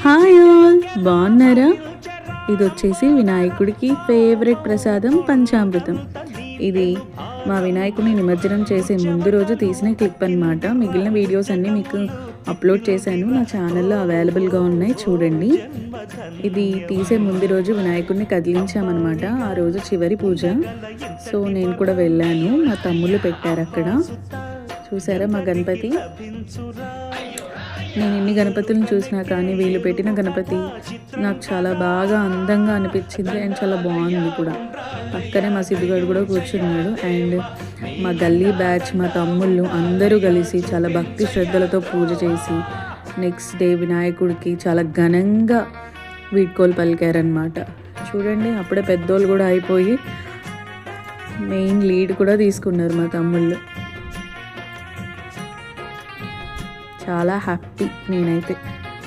Hi all, బాగున్నారా? ఇది వచ్చేసి వినాయకుడికి ఫేవరెట్ ప్రసాదం పంచామృతం. ఇది మా వినాయకుడిని నిమజ్జనం చేసే ముందు రోజు తీసిన క్లిప్ అనమాట. మిగిలిన వీడియోస్ అన్నీ మీకు అప్లోడ్ చేశాను, నా ఛానల్లో అవైలబుల్గా ఉన్నాయి, చూడండి. ఇది తీసే ముందు రోజు వినాయకుడిని కదిలించామన్నమాట. ఆ రోజు చివరి పూజ. సో నేను కూడా వెళ్ళాను, మా తమ్ముళ్ళు పెట్టారు అక్కడ. చూసారా మా గణపతి? నేను ఎన్ని గణపతులను చూసినా కానీ వీళ్ళు పెట్టిన గణపతి నాకు చాలా బాగా అందంగా అనిపించింది అండ్ చాలా బాగుంది కూడా. పక్కనే మా సిద్ధిగాడు కూడా కూర్చున్నాడు. అండ్ మా గల్లీ బ్యాచ్, మా తమ్ముళ్ళు అందరూ కలిసి చాలా భక్తి శ్రద్ధలతో పూజ చేసి నెక్స్ట్ డే వినాయకుడికి చాలా ఘనంగా వీడ్కోలు పలికారనమాట. చూడండి, అప్పుడే పెద్దోళ్ళు కూడా అయిపోయి మెయిన్ లీడ్ కూడా తీసుకున్నారు మా తమ్ముళ్ళు. చాలా హ్యాపీ నేనైతే.